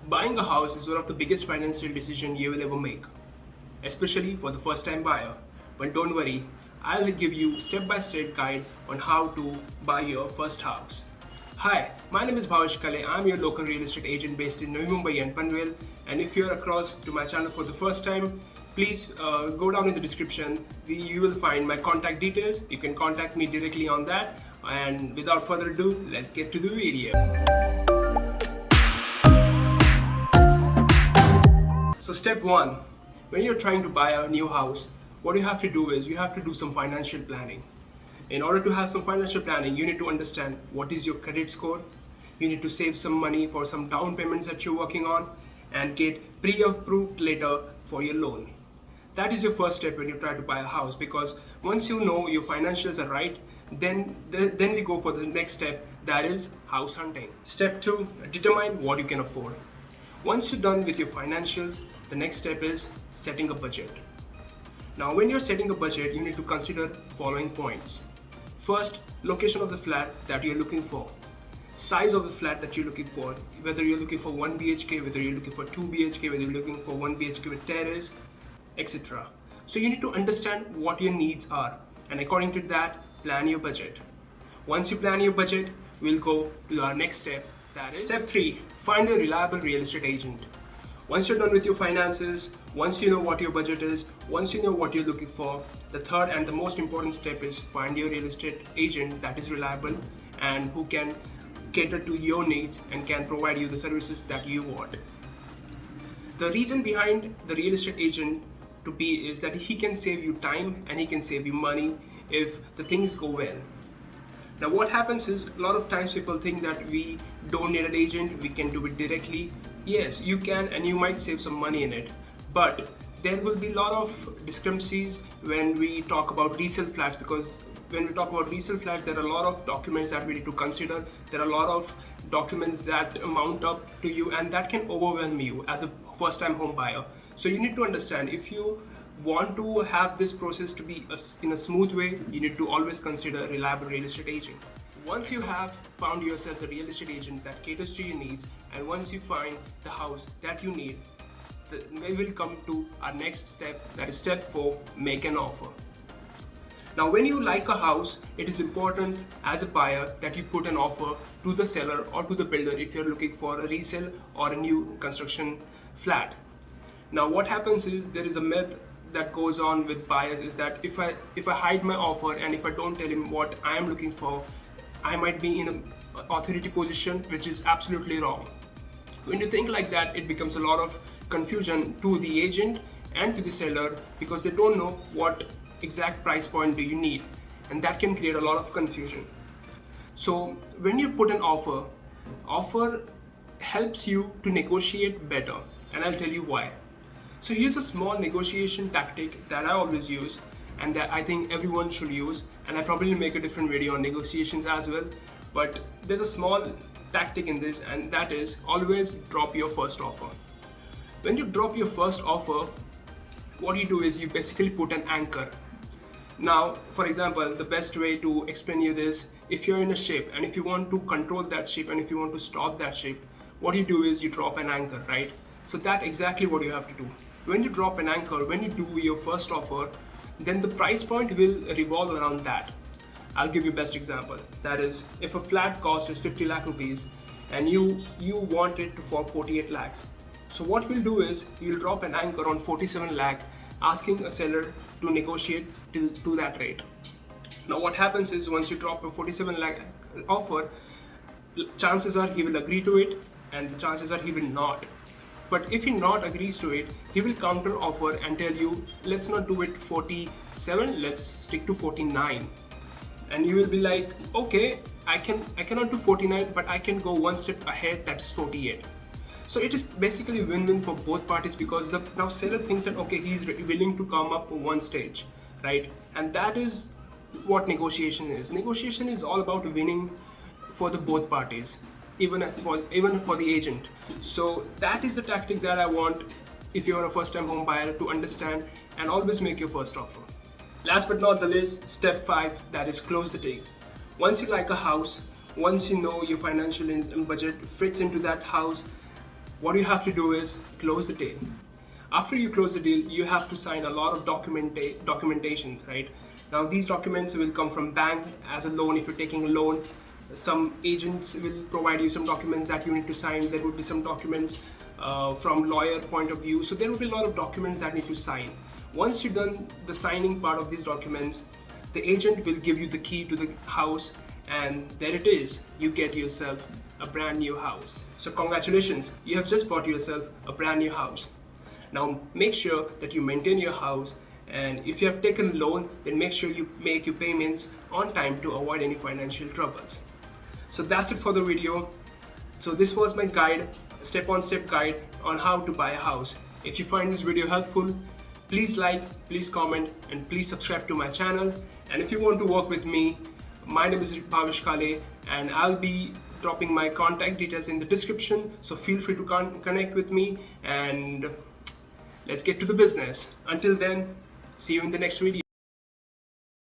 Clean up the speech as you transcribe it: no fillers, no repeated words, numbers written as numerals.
Buying a house is one of the biggest financial decisions you will ever make, especially for the first time buyer. But don't worry, I'll give you step-by-step guide on how to buy your first house. Hi, my name is Bhavesh Kale. I'm your local real estate agent based in Navi Mumbai and Panvel. And if you're across to my channel for the first time, please go down in the description. You will find my contact details. You can contact me directly on that. And without further ado, let's get to the video. So step 1, when you're trying to buy a new house, what you have to do is you have to do some financial planning. In order to have some financial planning, you need to understand what is your credit score. You need to save some money for some down payments that you're working on and get pre-approved later for your loan. That is your first step when you try to buy a house, because once you know your financials are right, then we go for the next step, that is house hunting. Step 2, determine what you can afford. Once you're done with your financials, the next step is setting a budget. Now, when you're setting a budget, you need to consider following points. First, location of the flat that you're looking for. Size of the flat that you're looking for. Whether you're looking for 1 BHK, whether you're looking for 2 BHK, whether you're looking for 1 BHK with terrace, etc. So you need to understand what your needs are, and according to that, plan your budget. Once you plan your budget, we'll go to our next step. That is step 3, find a reliable real estate agent. Once you're done with your finances, once you know what your budget is, once you know what you're looking for, the third and the most important step is find your real estate agent that is reliable and who can cater to your needs and can provide you the services that you want. The reason behind the real estate agent to be is that he can save you time and he can save you money if the things go well. Now what happens is, a lot of times people think that we don't need an agent, we can do it directly. Yes, you can, and you might save some money in it, but there will be a lot of discrepancies when we talk about resale flats, because when we talk about resale flats, there are a lot of documents that we need to consider. There are a lot of documents that mount up to you, and that can overwhelm you as a first-time home buyer. So you need to understand, if you want to have this process to be in a smooth way, you need to always consider a reliable real estate agent. Once you have found yourself a real estate agent that caters to your needs, and once you find the house that you need, we will come to our next step, that is step 4, make an offer. Now when you like a house, it is important as a buyer that you put an offer to the seller or to the builder if you're looking for a resale or a new construction flat. Now what happens is, there is a myth that goes on with buyers is that if I hide my offer and if I don't tell him what I am looking for, I might be in an authority position, which is absolutely wrong. When you think like that, it becomes a lot of confusion to the agent and to the seller, because they don't know what exact price point do you need, and that can create a lot of confusion. So when you put an offer helps you to negotiate better, and I'll tell you why. So here's a small negotiation tactic that I always use and that I think everyone should use, and I probably make a different video on negotiations as well, but there's a small tactic in this, and that is always drop your first offer. When you drop your first offer, what you do is you basically put an anchor. Now, for example, the best way to explain you this, if you're in a ship and if you want to control that ship and if you want to stop that ship, what you do is you drop an anchor, right? So that's exactly what you have to do. When you drop an anchor, when you do your first offer, then the price point will revolve around that. I'll give you best example. That is, if a flat cost is 50 lakh rupees and you want it for 48 lakhs. So what we'll do is you'll drop an anchor on 47 lakh, asking a seller to negotiate to that rate. Now what happens is, once you drop a 47 lakh offer, chances are he will agree to it and the chances are he will not. But if he not agrees to it, he will counter offer and tell you, let's not do it 47, let's stick to 49. And you will be like, okay, I cannot do 49, but I can go one step ahead, that's 48. So it is basically win-win for both parties, because the now seller thinks that okay, he's willing to come up one stage, right? And that is what negotiation is. Negotiation is all about winning for the both parties, even for the agent. So that is the tactic that I want if you're a first-time home buyer to understand, and always make your first offer. Last but not the least, step 5, that is close the deal. Once you like a house, once you know your financial budget fits into that house, what you have to do is close the deal. After you close the deal, you have to sign a lot of documentations, right? Now these documents will come from bank as a loan. If you're taking a loan, some agents will provide you some documents that you need to sign. There would be some documents from lawyer point of view. So there will be a lot of documents that need to sign. Once you've done the signing part of these documents, the agent will give you the key to the house, and there it is. You get yourself a brand new house. So congratulations, you have just bought yourself a brand new house. Now make sure that you maintain your house, and if you have taken a loan, then make sure you make your payments on time to avoid any financial troubles. So that's it for the video. So this was my guide, step-on-step guide on how to buy a house. If you find this video helpful, please like, please comment, and please subscribe to my channel. And if you want to work with me, my name is Bhavish Kale, and I'll be dropping my contact details in the description. So feel free to connect with me, and let's get to the business. Until then, see you in the next video.